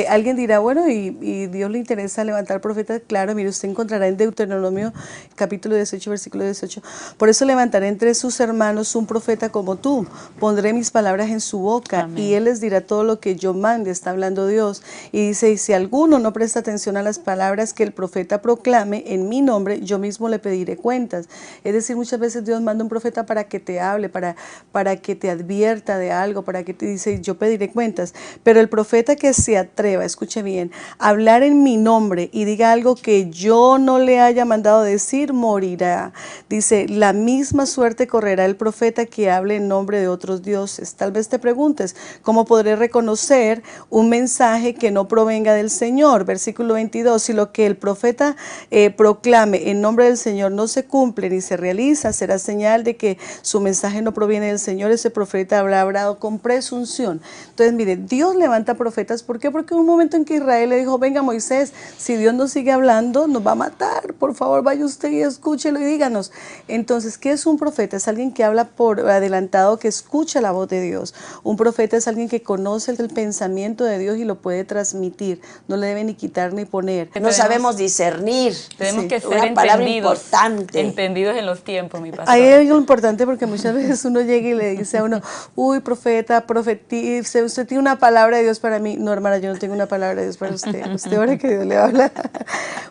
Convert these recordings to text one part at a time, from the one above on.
Alguien dirá, bueno, y Dios le interesa levantar profetas. Claro, mire, usted encontrará en Deuteronomio capítulo 18, versículo 18. Por eso levantaré entre sus hermanos un profeta como tú. Pondré mis palabras en su boca y Amén. él les dirá todo lo que yo mande, está hablando Dios. Y dice, y si alguno no presta atención a las palabras que el profeta proclame en mi nombre, yo mismo le pediré cuentas. Es decir, muchas veces Dios manda un profeta para que te hable, para que te advierta de algo, para que te dice, yo pediré cuentas. Pero el profeta que se atreva, escuche bien, a hablar en mi nombre y diga algo que yo no le haya mandado decir, morirá. Dice, la misma suerte correrá el profeta que hable en nombre de otros dioses. Tal vez te preguntes, ¿cómo podré reconocer un mensaje que no provenga del Señor? Versículo 22, si lo que el profeta proclame en nombre del Señor no se cumple ni se realiza, será señal de que su mensaje no proviene del Señor. Ese profeta habrá hablado con presunción. Entonces, mire, Dios levanta profetas. ¿Por qué? Porque hubo un momento en que Israel le dijo, venga Moisés, si Dios nos sigue hablando, nos va a matar. Por favor, vaya usted y escúchelo y díganos. Entonces, ¿qué es un profeta? Es alguien que habla por adelantado, que escucha la voz de Dios. Un profeta es alguien que conoce el pensamiento de Dios y lo puede transmitir. No le debe ni quitar ni poner. No sabemos discernir. Tenemos que ser Una palabra entendidos, importante. entendidos en los tiempos, mi Ahí pastor. hay algo importante porque muchas veces uno llega y le dice a uno, uy, profeta, profetice, usted tiene una palabra de Dios para mí. No, hermana, yo no tengo una palabra de Dios para usted. Usted ahora que Dios le habla.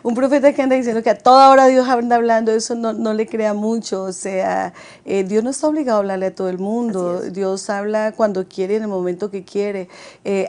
Un profeta que anda diciendo que a toda hora Dios anda hablando, eso no le crea mucho. O sea, Dios no está obligado a hablarle a todo el mundo. Dios habla cuando quiere, en el momento que quiere.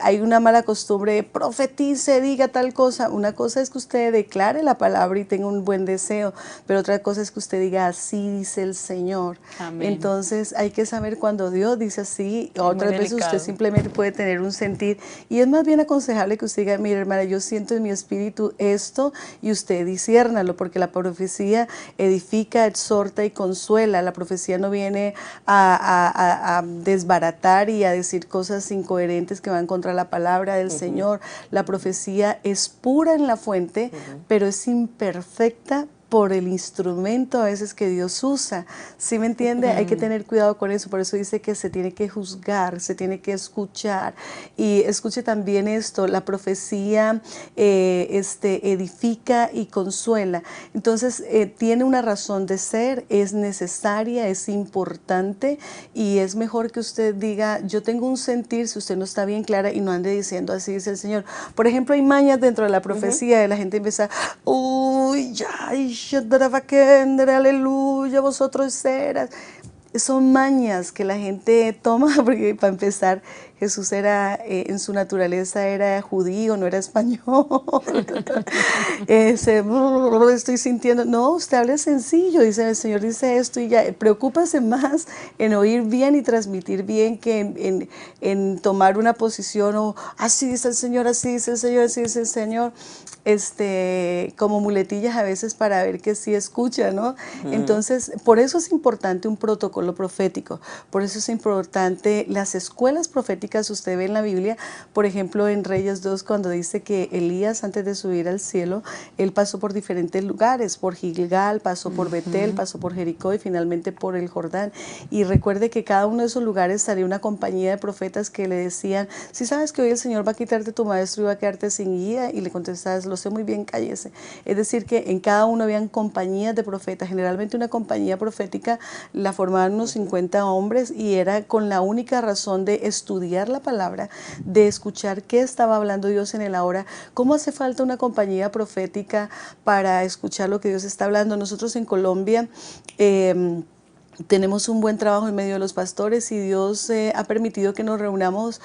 Hay una mala costumbre, profetice, diga tal cosa. Una cosa es que usted declare la palabra y tenga un buen deseo, pero otra cosa es que usted diga, así dice el Señor. Amén. Entonces hay que saber cuando Dios dice así. Otras veces delicado. usted simplemente puede tener un sentir, y es más bien aconsejable que usted diga, mire hermana, yo siento en mi espíritu esto, y usted disciérnalo, porque la profecía edifica, exhorta y consuela. La profecía no viene a desbaratar y a decir cosas incoherentes que van contra la palabra del Señor. La profecía es pura en la fuente, pero es imperfecta por el instrumento a veces que Dios usa. ¿Sí me entiende? Hay que tener cuidado con eso. Por eso dice que se tiene que juzgar, se tiene que escuchar. Y escuche también esto, la profecía edifica y consuela. Entonces, tiene una razón de ser, es necesaria, es importante, y es mejor que usted diga, yo tengo un sentir, si usted no está bien clara, y no ande diciendo, así dice el Señor. Por ejemplo, hay mañas dentro de la profecía de la gente empieza, uy, ya, aleluya, vosotros serás. Son mañas que la gente toma, porque para empezar, Jesús era, en su naturaleza era judío, no era español. Estoy sintiendo, no, usted hable sencillo, dice el Señor, dice esto y ya. Preocúpese más en oír bien y transmitir bien que en tomar una posición o así dice el Señor, así dice el Señor, así dice el Señor. Como muletillas a veces para ver que sí escucha, ¿no? Entonces, por eso es importante un protocolo profético, por eso es importante las escuelas proféticas. Usted ve en la Biblia, por ejemplo, en Reyes 2, cuando dice que Elías, antes de subir al cielo, él pasó por diferentes lugares, por Gilgal, pasó por Betel, pasó por Jericó y finalmente por el Jordán. Y recuerde que cada uno de esos lugares estaría una compañía de profetas que le decían, si sabes que hoy el Señor va a quitarte tu maestro y va a quedarte sin guía, y le contestas, lo sé muy bien, cállese. Es decir, que en cada uno habían compañías de profetas. Generalmente una compañía profética la formaban unos 50 hombres y era con la única razón de estudiar la palabra, de escuchar qué estaba hablando Dios en el ahora. ¿Cómo hace falta una compañía profética para escuchar lo que Dios está hablando? Nosotros en Colombia tenemos un buen trabajo en medio de los pastores, y Dios ha permitido que nos reunamos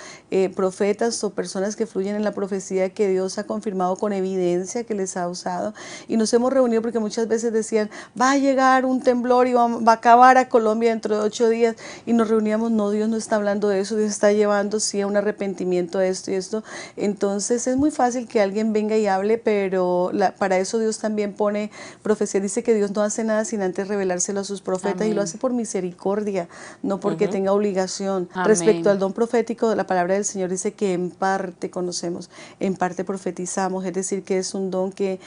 profetas o personas que fluyen en la profecía que Dios ha confirmado con evidencia que les ha usado, y nos hemos reunido porque muchas veces decían, va a llegar un temblor y va a acabar a Colombia dentro de 8 días, y nos reuníamos, no, Dios no está hablando de eso, Dios está llevando sí a un arrepentimiento de esto y esto. Entonces es muy fácil que alguien venga y hable, pero para eso Dios también pone profecía. Dice que Dios no hace nada sin antes revelárselo a sus profetas. Amén. Y lo hace por misericordia, no porque tenga obligación. Amén. Respecto al don profético, la palabra del Señor dice que en parte conocemos, en parte profetizamos, es decir, que es un don que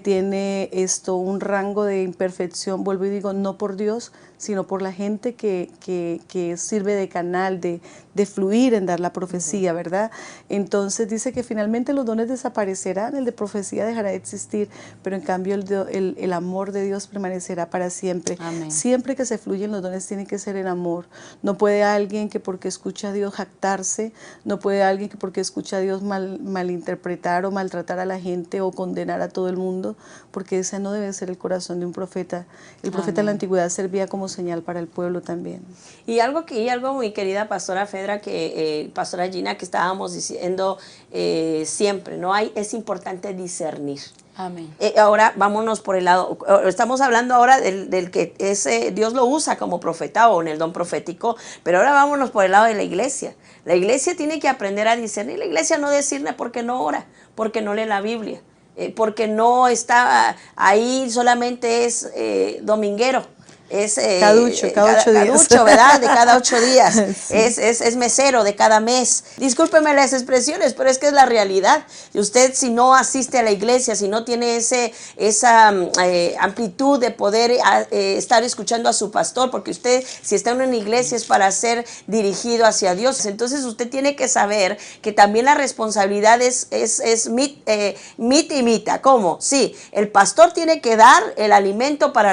tiene un rango de imperfección, vuelvo y digo, no por Dios, sino por la gente que sirve de canal, de fluir en dar la profecía, ¿verdad? Entonces dice que finalmente los dones desaparecerán, el de profecía dejará de existir, pero en cambio el amor de Dios permanecerá para siempre. Amén. Siempre que se fluyen los dones tienen que ser en amor. No puede alguien que porque escucha a Dios jactarse, no puede alguien que porque escucha a Dios malinterpretar o maltratar a la gente o condenar a todo el mundo, porque ese no debe ser el corazón de un profeta. El profeta en la antigüedad servía como señal para el pueblo también. Y algo, mi querida pastora Fedra, pastora Gina, que estábamos diciendo siempre, ¿no? Es importante discernir. Amén. Ahora vámonos por el lado, estamos hablando ahora del que Dios lo usa como profeta o en el don profético, pero ahora vámonos por el lado de la iglesia. La iglesia tiene que aprender a discernir. La iglesia no decirle porque no ora, porque no lee la Biblia, porque no está ahí, solamente es dominguero. Es caducho, cada 8 días. Caducho, ¿verdad? De cada 8 días. Sí. Es mesero de cada mes. Discúlpeme las expresiones, pero es que es la realidad. Y usted, si no asiste a la iglesia, si no tiene esa amplitud de poder estar escuchando a su pastor, porque usted, si está en una iglesia, es para ser dirigido hacia Dios. Entonces usted tiene que saber que también la responsabilidad es mit y mita. ¿Cómo? Sí, el pastor tiene que dar el alimento para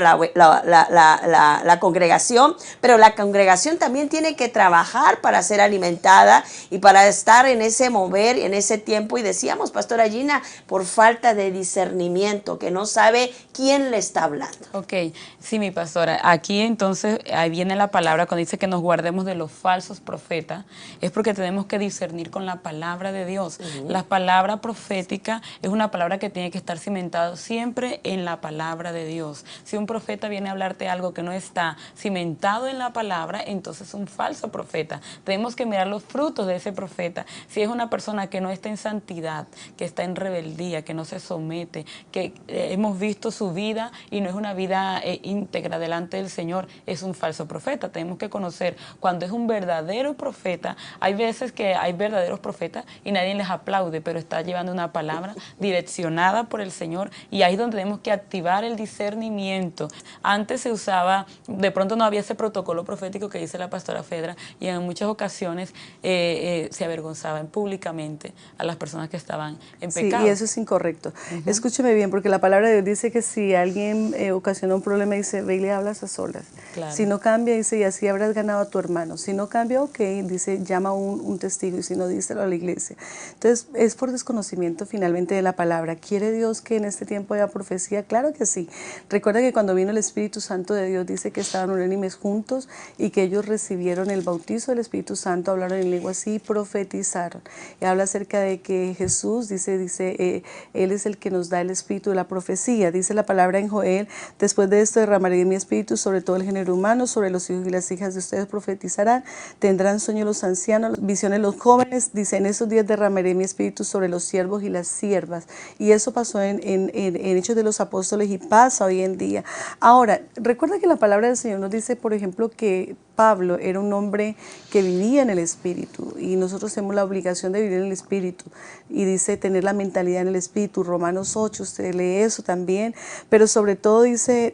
la congregación, pero la congregación también tiene que trabajar para ser alimentada y para estar en ese mover, en ese tiempo. Y decíamos, pastora Gina, por falta de discernimiento, que no sabe quién le está hablando. Ok, sí, mi pastora, aquí entonces ahí viene la palabra cuando dice que nos guardemos de los falsos profetas, es porque tenemos que discernir con la palabra de Dios. La palabra profética es una palabra que tiene que estar cimentada siempre en la palabra de Dios. Si un profeta viene a hablarte algo que no está cimentado en la palabra, entonces es un falso profeta. Tenemos que mirar los frutos de ese profeta. Si es una persona que no está en santidad, que está en rebeldía, que no se somete, que hemos visto su vida y no es una vida íntegra delante del Señor, es un falso profeta. Tenemos que conocer cuando es un verdadero profeta. Hay veces que hay verdaderos profetas y nadie les aplaude, pero está llevando una palabra direccionada por el Señor, y ahí es donde tenemos que activar el discernimiento. Antes se usaba, de pronto no había ese protocolo profético que dice la pastora Fedra, y en muchas ocasiones se avergonzaban públicamente a las personas que estaban en pecado. Sí, y eso es incorrecto. Escúcheme bien, porque la palabra de Dios dice que si alguien ocasiona un problema, dice, ve y le hablas a solas. Claro. Si no cambia, dice, y así habrás ganado a tu hermano. Si no cambia, ok, dice, llama a un testigo, y si no, díselo a la iglesia. Entonces, es por desconocimiento finalmente de la palabra. ¿Quiere Dios que en este tiempo haya profecía? Claro que sí. Recuerda que cuando vino el Espíritu Santo de Dios, dice que estaban unánimes juntos y que ellos recibieron el bautizo del Espíritu Santo, hablaron en lenguas y profetizaron. Y habla acerca de que Jesús, dice, Él es el que nos da el espíritu de la profecía. Dice la palabra en Joel, después de esto derramaré mi espíritu sobre todo el género humano, sobre los hijos y las hijas de ustedes profetizarán, tendrán sueños los ancianos, visiones los jóvenes. Dice, en esos días derramaré mi espíritu sobre los siervos y las siervas. Y eso pasó en Hechos de los Apóstoles y pasa hoy en día. Ahora, recuerda que la palabra del Señor nos dice, por ejemplo, que Pablo era un hombre que vivía en el Espíritu, y nosotros tenemos la obligación de vivir en el Espíritu, y dice tener la mentalidad en el Espíritu. Romanos 8, usted lee eso también, pero sobre todo dice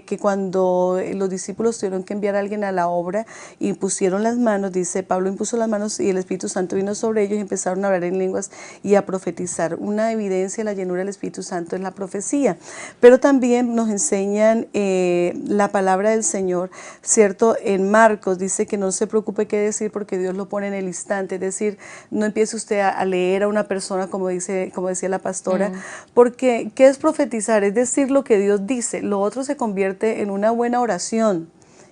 que cuando los discípulos tuvieron que enviar a alguien a la obra y pusieron las manos, dice, Pablo impuso las manos y el Espíritu Santo vino sobre ellos y empezaron a hablar en lenguas y a profetizar. Una evidencia de la llenura del Espíritu Santo es la profecía, pero también nos enseñan la palabra del Señor, ¿cierto? En Marcos dice que no se preocupe qué decir porque Dios lo pone en el instante, es decir, no empiece usted a leer a una persona como decía la pastora, porque ¿qué es profetizar? Es decir lo que Dios dice. Lo otro se convierte en una buena oración.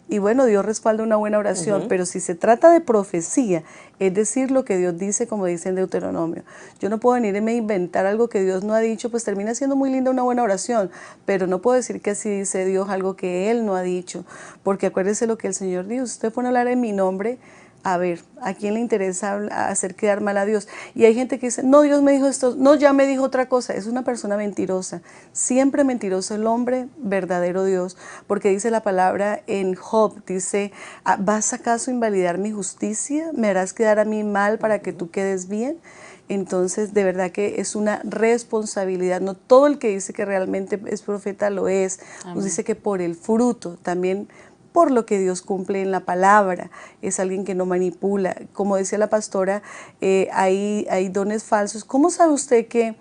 Y bueno, Dios respalda una buena oración, pero si se trata de profecía, es decir lo que Dios dice, como dice en Deuteronomio. Yo no puedo venirme a inventar algo que Dios no ha dicho, pues termina siendo muy linda una buena oración, pero no puedo decir que así dice Dios algo que Él no ha dicho, porque acuérdese lo que el Señor dijo, usted pone a hablar en mi nombre, A ver, ¿a quién le interesa hacer quedar mal a Dios? Y hay gente que dice, no, Dios me dijo esto, no, ya me dijo otra cosa. Es una persona mentirosa. Siempre mentiroso el hombre, verdadero Dios. Porque dice la palabra en Job, dice, ¿vas acaso a invalidar mi justicia? ¿Me harás quedar a mí mal para que tú quedes bien? Entonces, de verdad que es una responsabilidad. No todo el que dice que realmente es profeta lo es. Nos dice que por el fruto, también por lo que Dios cumple en la palabra. Es alguien que no manipula. Como decía la pastora, hay dones falsos. ¿Cómo sabe usted que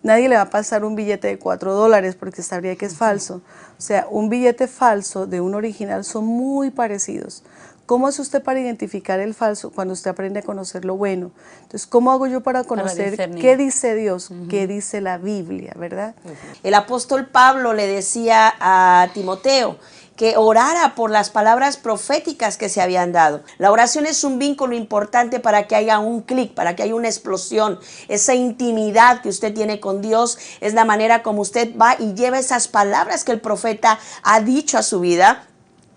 nadie le va a pasar un billete de $4 porque sabría que es falso? O sea, un billete falso de un original son muy parecidos. ¿Cómo hace usted para identificar el falso cuando usted aprende a conocer lo bueno? Entonces, ¿cómo hago yo para conocer qué dice Dios, qué dice la Biblia, verdad? El apóstol Pablo le decía a Timoteo que orara por las palabras proféticas que se habían dado. La oración es un vínculo importante para que haya un clic, para que haya una explosión. Esa intimidad que usted tiene con Dios es la manera como usted va y lleva esas palabras que el profeta ha dicho a su vida.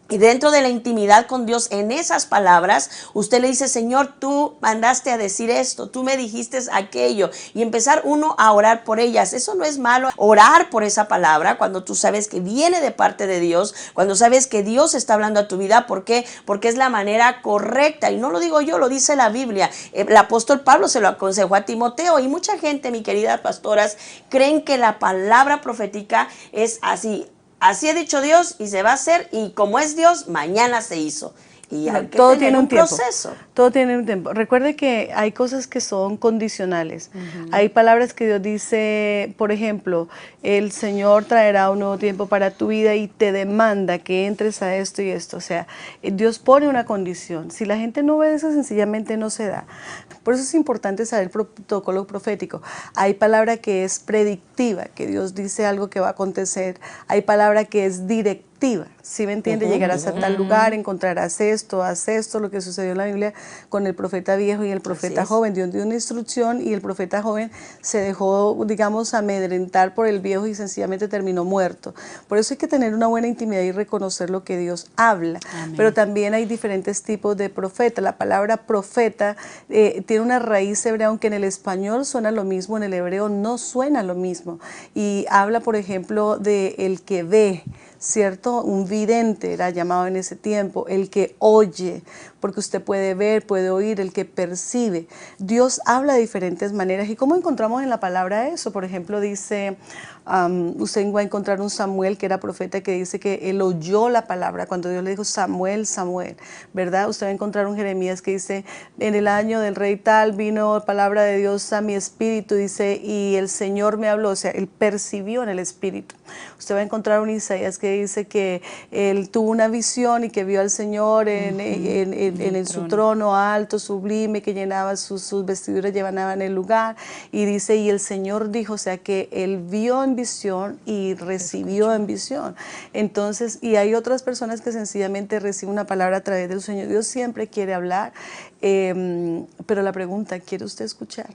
Y dentro de la intimidad con Dios, en esas palabras, usted le dice, Señor, tú mandaste a decir esto, tú me dijiste aquello, y empezar uno a orar por ellas. Eso no es malo, orar por esa palabra cuando tú sabes que viene de parte de Dios, cuando sabes que Dios está hablando a tu vida. ¿Por qué? Porque es la manera correcta, y no lo digo yo, lo dice la Biblia. El apóstol Pablo se lo aconsejó a Timoteo, y mucha gente, mi querida pastoras, creen que la palabra profética es así. Así ha dicho Dios y se va a hacer, y como es Dios, mañana se hizo. Y hay que Todo tener tiene un tiempo. proceso. Todo tiene un tiempo. Recuerde que hay cosas que son condicionales. Hay palabras que Dios dice, por ejemplo, el Señor traerá un nuevo tiempo para tu vida y te demanda que entres a esto y esto. O sea, Dios pone una condición. Si la gente no obedece, sencillamente no se da. Por eso es importante saber el protocolo profético. Hay palabra que es predictiva, que Dios dice algo que va a acontecer. Hay palabra que es directiva. ¿Sí me entiende? Llegarás a tal lugar, encontrarás esto, haz esto, lo que sucedió en la Biblia con el profeta viejo y el profeta joven. Dios dio una instrucción y el profeta joven se dejó, digamos, amedrentar por el viejo y sencillamente terminó muerto. Por eso hay que tener una buena intimidad y reconocer lo que Dios habla. Amén. Pero también hay diferentes tipos de profeta. La palabra profeta tiene una raíz hebrea, aunque en el español suena lo mismo, en el hebreo no suena lo mismo. Y habla, por ejemplo, de el que ve, ¿cierto? Un vidente era llamado en ese tiempo, el que oye, porque usted puede ver, puede oír, el que percibe. Dios habla de diferentes maneras. ¿Y cómo encontramos en la palabra eso? Por ejemplo, dice, usted va a encontrar un Samuel que era profeta que dice que él oyó la palabra cuando Dios le dijo Samuel, Samuel, ¿verdad? Usted va a encontrar un Jeremías que dice, en el año del rey tal vino palabra de Dios a mi espíritu, dice, y el Señor me habló, o sea, él percibió en el espíritu. Usted va a encontrar un Isaías que dice que él tuvo una visión y que vio al Señor en su trono alto, sublime, que llenaba sus vestiduras, llenaban el lugar, y dice, y el Señor dijo, o sea, que él vio en visión y recibió en visión. Entonces, y hay otras personas que sencillamente reciben una palabra a través del sueño. Dios siempre quiere hablar, pero la pregunta, ¿quiere usted escuchar?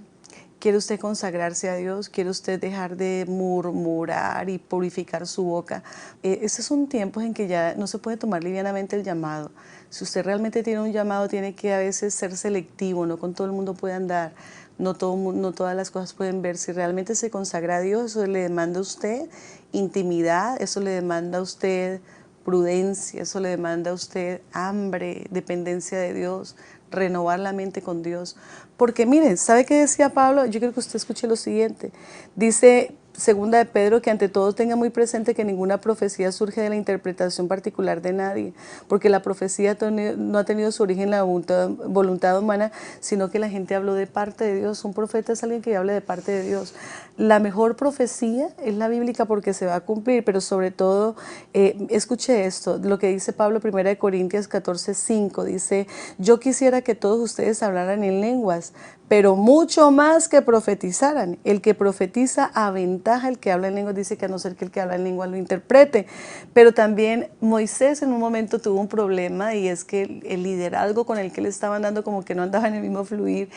¿Quiere usted consagrarse a Dios? ¿Quiere usted dejar de murmurar y purificar su boca? Esos son tiempos en que ya no se puede tomar livianamente el llamado. Si usted realmente tiene un llamado, tiene que a veces ser selectivo, no con todo el mundo puede andar, no todas las cosas pueden ver. Si realmente se consagra a Dios, eso le demanda a usted intimidad, eso le demanda a usted prudencia, eso le demanda a usted hambre, dependencia de Dios, renovar la mente con Dios. Porque miren, ¿sabe qué decía Pablo? Yo quiero que usted escuche lo siguiente. Dice Segunda de Pedro que ante todo tenga muy presente que ninguna profecía surge de la interpretación particular de nadie, porque la profecía no ha tenido su origen en la voluntad humana, sino que la gente habló de parte de Dios. Un profeta es alguien que habla de parte de Dios. La mejor profecía es la bíblica porque se va a cumplir, pero sobre todo, escuche esto, lo que dice Pablo, 1 Corintios 14:5, dice, yo quisiera que todos ustedes hablaran en lenguas, pero mucho más que profetizaran. El que profetiza aventaja el que habla en lenguas, dice que a no ser que el que habla en lenguas lo interprete. Pero también Moisés en un momento tuvo un problema, y es que el liderazgo con el que le estaban dando como que no andaba en el mismo fluir.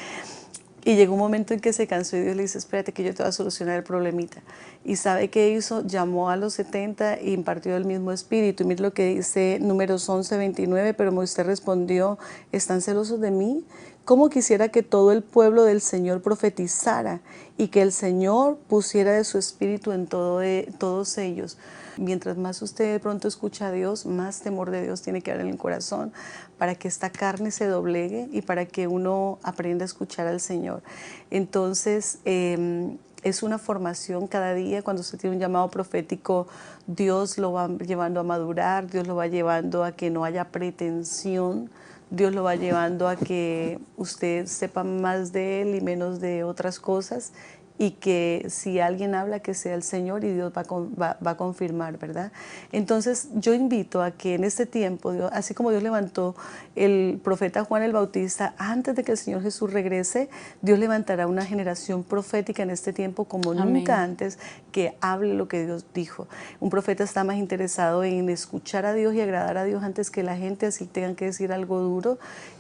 Y llegó un momento en que se cansó y Dios le dice, espérate que yo te voy a solucionar el problemita. ¿Y sabe qué hizo? Llamó a los 70 y impartió el mismo espíritu. Y mire lo que dice Números 11:29, pero Moisés respondió, ¿están celosos de mí? ¿Cómo quisiera que todo el pueblo del Señor profetizara y que el Señor pusiera de su espíritu en todos ellos? Mientras más usted de pronto escucha a Dios, más temor de Dios tiene que haber en el corazón para que esta carne se doblegue y para que uno aprenda a escuchar al Señor. Entonces, es una formación cada día. Cuando usted tiene un llamado profético, Dios lo va llevando a madurar, Dios lo va llevando a que no haya pretensión, Dios lo va llevando a que usted sepa más de Él y menos de otras cosas, y que si alguien habla, que sea el Señor, y Dios va a confirmar, ¿verdad? Entonces yo invito a que en este tiempo, así como Dios levantó el profeta Juan el Bautista antes de que el Señor Jesús regrese, Dios levantará una generación profética en este tiempo como Amén. nunca antes, que hable lo que Dios dijo. Un profeta está más interesado en escuchar a Dios y agradar a Dios antes que la gente, así tengan que decir algo duro,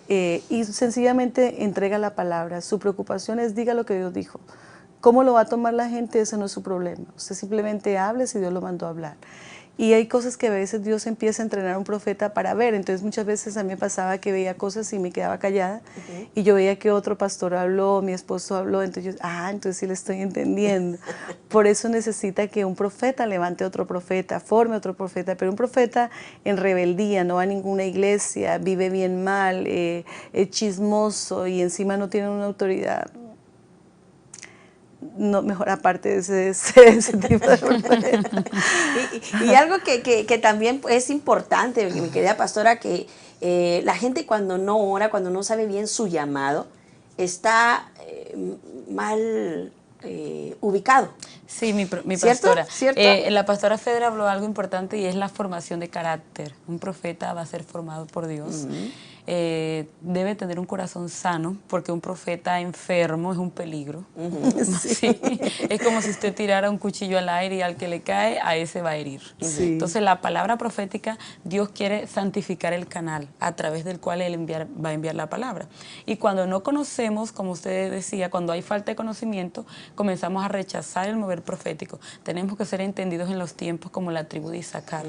y sencillamente entrega la palabra. Su preocupación es diga lo que Dios dijo. ¿Cómo lo va a tomar la gente? Ese no es su problema. Usted simplemente hable si Dios lo mandó a hablar. Y hay cosas que a veces Dios empieza a entrenar a un profeta para ver. Entonces muchas veces a mí me pasaba que veía cosas y me quedaba callada. Y yo veía que otro pastor habló, mi esposo habló. Entonces yo, entonces sí le estoy entendiendo. Por eso necesita que un profeta levante otro profeta, forme otro profeta. Pero un profeta en rebeldía, no va a ninguna iglesia, vive bien mal, es chismoso y encima no tiene una autoridad. No, mejor aparte de ese tipo de profeta. Y algo que también es importante, mi querida pastora, que la gente cuando no ora, cuando no sabe bien su llamado, está mal ubicado. Sí, mi ¿Cierto? pastora. ¿Cierto? La pastora Fedra habló algo importante y es la formación de carácter. Un profeta va a ser formado por Dios. Debe tener un corazón sano, porque un profeta enfermo es un peligro. Sí. Es como si usted tirara un cuchillo al aire y al que le cae, a ese va a herir. Sí. Entonces la palabra profética, Dios quiere santificar el canal a través del cual Él va a enviar la palabra. Y cuando no conocemos, como usted decía, cuando hay falta de conocimiento, comenzamos a rechazar el mover profético. Tenemos que ser entendidos en los tiempos como la tribu de Isaacar.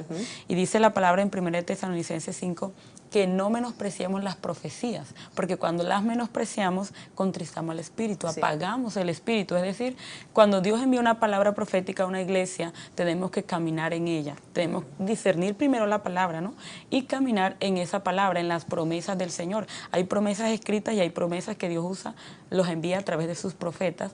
Y dice la palabra en 1 Tesalonicenses 5, que no menospreciemos las profecías, porque cuando las menospreciamos, contristamos al Espíritu, apagamos el Espíritu. Es decir, cuando Dios envía una palabra profética a una iglesia, tenemos que caminar en ella. Tenemos que discernir primero la palabra, ¿no? Y caminar en esa palabra, en las promesas del Señor. Hay promesas escritas y hay promesas que Dios usa, los envía a través de sus profetas.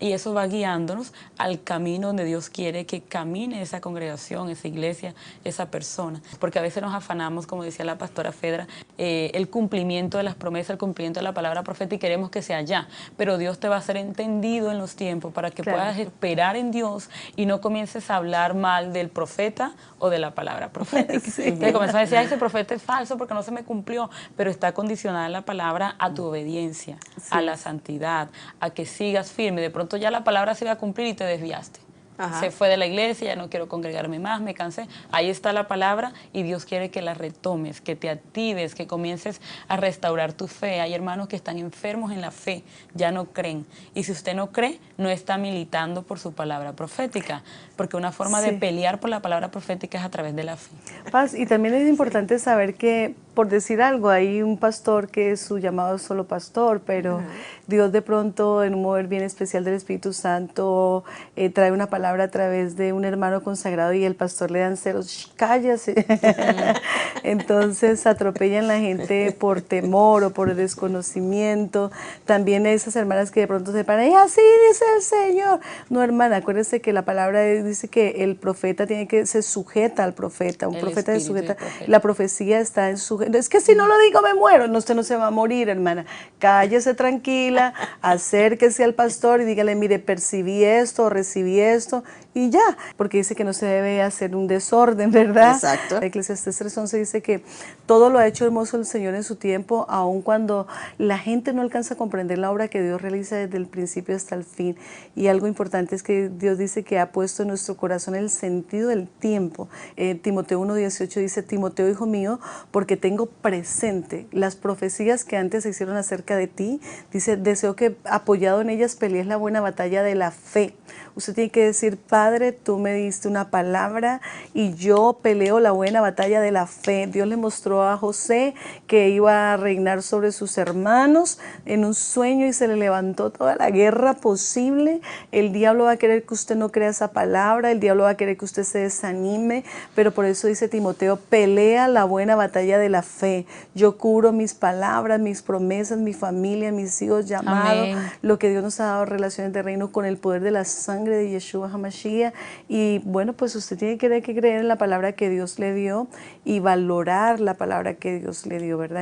Y eso va guiándonos al camino donde Dios quiere que camine esa congregación, esa iglesia, esa persona. Porque a veces nos afanamos, como decía la pastora Fedra, el cumplimiento de las promesas, el cumplimiento de la palabra profética, y queremos que sea ya. Pero Dios te va a hacer entendido en los tiempos para que puedas esperar en Dios y no comiences a hablar mal del profeta o de la palabra profética. Entonces comienzas a decir, ese profeta es falso porque no se me cumplió, pero está condicionada la palabra a tu obediencia, a la santidad, a que sigas firme. De pronto ya la palabra se iba a cumplir y te desviaste. Se fue de la iglesia, ya no quiero congregarme más, me cansé. Ahí está la palabra y Dios quiere que la retomes, que te actives, que comiences a restaurar tu fe. Hay hermanos que están enfermos en la fe, ya no creen. Y si usted no cree, no está militando por su palabra profética, porque una forma de pelear por la palabra profética es a través de la fe. Paz, y también es importante saber que, por decir algo, hay un pastor que su llamado es solo pastor, pero Dios de pronto, en un mover bien especial del Espíritu Santo, trae una palabra a través de un hermano consagrado y el pastor le dan ceros, cállase. Entonces atropellan a la gente por temor o por desconocimiento. También esas hermanas que de pronto se paran, y así dice el Señor. No, hermana, acuérdese que la palabra dice que el profeta se sujeta al profeta. Un profeta se sujeta. La profecía está en sujeto. Es que si no lo digo me muero. No, usted no se va a morir, hermana. Cállese tranquila, acérquese al pastor y dígale, mire, percibí esto, recibí esto, y ya, porque dice que no se debe hacer un desorden, ¿verdad? Exacto. Eclesiastés 3:11 dice que todo lo ha hecho hermoso el Señor en su tiempo, aun cuando la gente no alcanza a comprender la obra que Dios realiza desde el principio hasta el fin. Y algo importante es que Dios dice que ha puesto en nuestro corazón el sentido del tiempo. Timoteo 1:18 dice, Timoteo, hijo mío, porque te tengo presente las profecías que antes se hicieron acerca de ti. Dice, deseo que apoyado en ellas pelees la buena batalla de la fe. Usted tiene que decir, Padre, tú me diste una palabra y yo peleo la buena batalla de la fe. Dios le mostró a José que iba a reinar sobre sus hermanos en un sueño y se le levantó toda la guerra posible. El diablo va a querer que usted no crea esa palabra, el diablo va a querer que usted se desanime, pero por eso dice Timoteo, pelea la buena batalla de la fe. Yo cubro mis palabras, mis promesas, mi familia, mis hijos llamados, Amén. lo que Dios nos ha dado, relaciones de reino, con el poder de la sangre de Yeshua HaMashiach. Y bueno, pues usted tiene que creer en la palabra que Dios le dio y valorar la palabra que Dios le dio, ¿verdad?